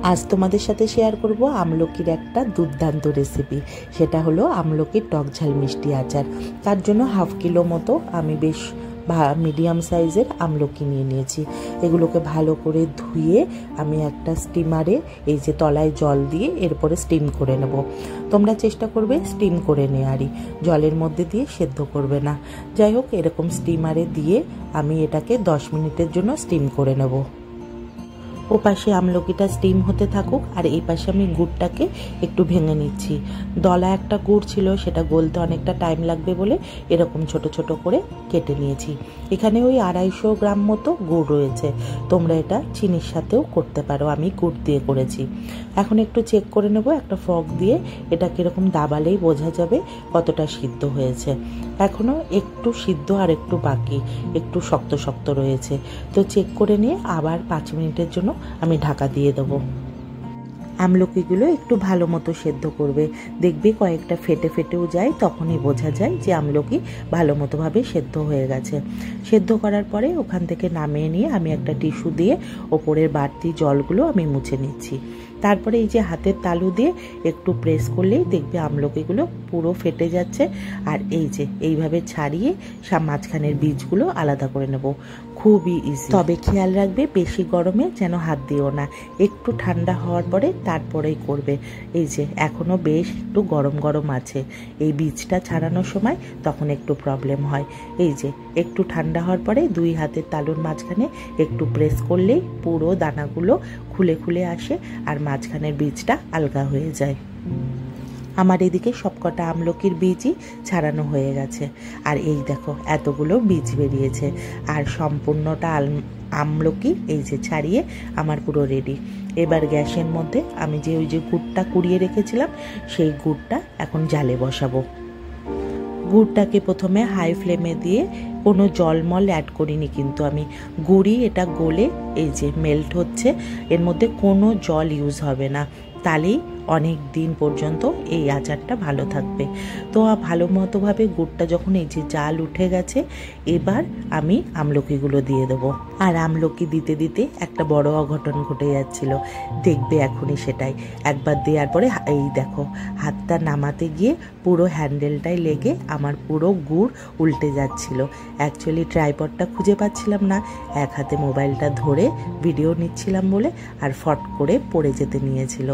আজ তোমাদের সাথে শেয়ার করব আমলকির একটা দুর্দান্ত রেসিপি। সেটা হলো আমলকির টক ঝাল মিষ্টি আচার। তার জন্য হাফ কিলো মতো আমি বেশ মিডিয়াম সাইজের আমলকি নিয়ে নিয়েছি। এগুলোকে ভালো করে ধুয়ে আমি একটা স্টিমারে এই যে তলায় জল দিয়ে এরপরে স্টিম করে নেব। তোমরা চেষ্টা করবে স্টিম করে নেওয়ারই, জলের মধ্যে দিয়ে সেদ্ধ করবে না। যাই হোক, এরকম স্টিমারে দিয়ে আমি এটাকে 10 মিনিটের জন্য স্টিম করে নেব। ও পাশে আমলকিটা স্টিম হতে থাকুক, আর এই পাশে আমি গুড়টাকে একটু ভেঙে নিচ্ছি। দলা একটা গুড় ছিল, সেটা গলতে অনেকটা টাইম লাগবে বলে এরকম ছোট ছোট করে কেটে নিয়েছি। এখানে ওই 250 গ্রাম মতো গুড় রয়েছে। তোমরা এটা চিনির সাথেও করতে পারো, আমি গুড় দিয়ে করেছি। এখন একটু চেক করে নেব একটা ফর্ক দিয়ে, এটা কীরকম দাবালেই বোঝা যাবে কতটা সিদ্ধ হয়েছে। এখনও একটু সিদ্ধ আর একটু বাকি, একটু শক্ত শক্ত রয়েছে। তো চেক করে নিয়ে আবার 5 মিনিটের জন্য আমি ঢাকা দিয়ে দেবো। আমলকিগুলো একটু ভালো মতো সেদ্ধ করবে, দেখবে কয়েকটা ফেটে ফেটেও যায়, তখনই বোঝা যায় যে আমলকি ভালো মতোভাবে সেদ্ধ হয়ে গেছে। সেদ্ধ করার পরে ওখান থেকে নামিয়ে নিয়ে আমি একটা টিস্যু দিয়ে ওপরের বাড়তি জলগুলো আমি মুছে নিচ্ছি। তারপরে এই যে হাতের তালু দিয়ে একটু প্রেস করলেই দেখবে আমলকিগুলো পুরো ফেটে যাচ্ছে। আর এই যে এইভাবে ছাড়িয়ে মাঝখানের বীজগুলো আলাদা করে নেব। খুবই ইজি, তবে খেয়াল রাখবে বেশি গরমে যেন হাত দিও না, একটু ঠান্ডা হওয়ার পরে তারপরেই করবে। এই যে এখনো বেশ একটু গরম গরম আছে, এই বীজটা ছাড়ানোর সময় তখন একটু প্রবলেম হয়। এই যে একটু ঠান্ডা হওয়ার পরে 2 হাতের তালুর মাঝখানে একটু প্রেস করলেই পুরো দানাগুলো খুলে খুলে আসে আর মাঝখানের বীজটা আলগা হয়ে যায়। আমার এদিকে সবকটা আমলকির বীজই ছাড়ানো হয়ে গেছে, আর এই দেখো এতগুলো বীজ বেরিয়েছে। আর সম্পূর্ণটা আমলকি এই যে ছাড়িয়ে আমার পুরো রেডি। এবার গ্যাসের মধ্যে আমি যে ওই যে গুড়টা কুড়িয়ে রেখেছিলাম সেই গুড়টা এখন জালে বসাবো। গুড়টাকে প্রথমে হাই ফ্লেমে দিয়ে, কোনো জলমল অ্যাড করিনি কিন্তু আমি, গুড়ই এটা গলে এই যে মেল্ট হচ্ছে, এর মধ্যে কোনো জল ইউজ হবে না, তাহলেই অনেক দিন পর্যন্ত এই আচারটা ভালো থাকবে। তো ভালো মতোভাবে গুড়টা যখন এই যে জাল উঠে গেছে, এবার আমি আমলকিগুলো দিয়ে দেবো। আর আমলকি দিতে দিতে একটা বড় অঘটন ঘটে যাচ্ছিল, দেখবে এখনই সেটাই। একবার দেওয়ার পরে এই দেখো হাতটা নামাতে গিয়ে পুরো হ্যান্ডেলটাই লেগে আমার পুরো গুড় উল্টে যাচ্ছিল। অ্যাকচুয়ালি ট্রাইপডটা খুঁজে পাচ্ছিলাম না, এক হাতে মোবাইলটা ধরে ভিডিও নিচ্ছিলাম বলে আর ফট করে পড়ে যেতে নিয়েছিল।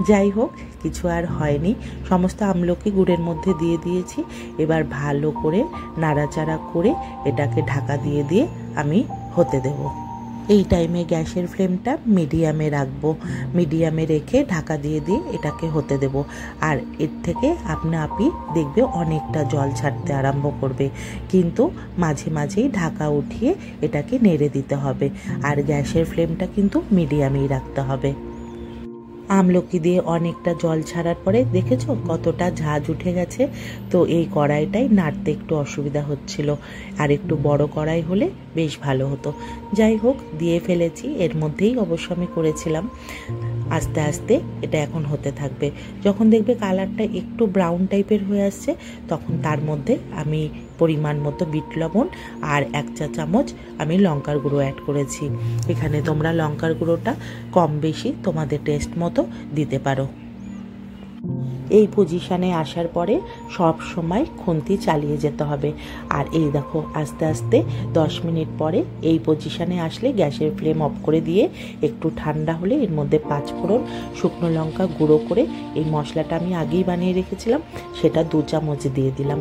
যাই হোক, কিছু আর হয়নি, সমস্ত আমলকি গুড়ের মধ্যে দিয়ে দিয়েছি। এবার ভালো করে নাড়াচাড়া করে এটাকে ঢাকা দিয়ে দিয়ে আমি হতে দেব। এই টাইমে গ্যাসের ফ্লেমটা মিডিয়ামে রাখবো, মিডিয়ামে রেখে ঢাকা দিয়ে দিয়ে এটাকে হতে দেব। আর এর থেকে আপনি দেখবে অনেকটা জল ছাড়তে আরম্ভ করবে, কিন্তু মাঝে মাঝেই ঢাকা উঠিয়ে এটাকে নেড়ে দিতে হবে। আর গ্যাসের ফ্লেমটা কিন্তু মিডিয়ামেই রাখতে হবে। আমলকি দিয়ে অনেকটা জল ছাড়ার পরে দেখেছো কতটা ঝাঁজ উঠে গেছে। তো এই কড়াইটাই নাড়তে একটু অসুবিধা হচ্ছিল, আর একটু বড় কড়াই হলে বেশ ভালো হতো। যাই হোক, দিয়ে ফেলেছি, এর মধ্যেই অবশ্য আমি করেছিলাম। আস্তে আস্তে এটা এখন হতে থাকবে। যখন দেখবে কালারটা একটু ব্রাউন টাইপের হয়ে আসছে, তখন তার মধ্যে আমি পরিমাণ মতো বিট লবণ আর 1 চা চামচ আমি লঙ্কার গুঁড়ো অ্যাড করেছি। এখানে তোমরা লঙ্কার গুঁড়োটা কম বেশি তোমাদের টেস্ট মতো দিতে পারো। এই পজিশানে আসার পরে সব সময় খুন্তি চালিয়ে যেতে হবে। আর এই দেখো আস্তে আস্তে 10 মিনিট পরে এই পজিশানে আসলে গ্যাসের ফ্লেম অফ করে দিয়ে একটু ঠান্ডা হলে এর মধ্যে 5 ফোড়ন, শুকনো লঙ্কা গুঁড়ো করে এই মশলাটা আমি আগেই বানিয়ে রেখেছিলাম সেটা 2 চামচ দিয়ে দিলাম।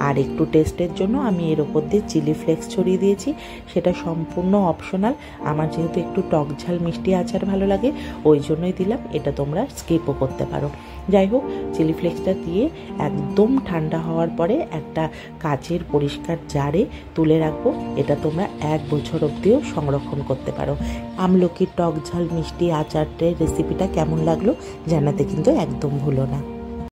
আর একটু টেস্টের জন্য আমি এর ওপর দিয়ে চিলি ফ্লেক্স ছড়িয়ে দিয়েছি, সেটা সম্পূর্ণ অপশনাল। আমার যেহেতু একটু টক ঝাল মিষ্টি আচার ভালো লাগে ওই জন্যই দিলাম, এটা তোমরা স্কিপও করতে পারো। যাই হোক, চিলি ফ্লেক্সটা দিয়ে একদম ঠান্ডা হওয়ার পরে একটা কাচের পরিষ্কার জারে তুলে রাখবো। এটা তোমরা 1 বছর অবধিও সংরক্ষণ করতে পারো। আমলকির টক ঝাল মিষ্টি আচারটার রেসিপিটা কেমন লাগলো জানাতে কিন্তু একদম ভুলো না।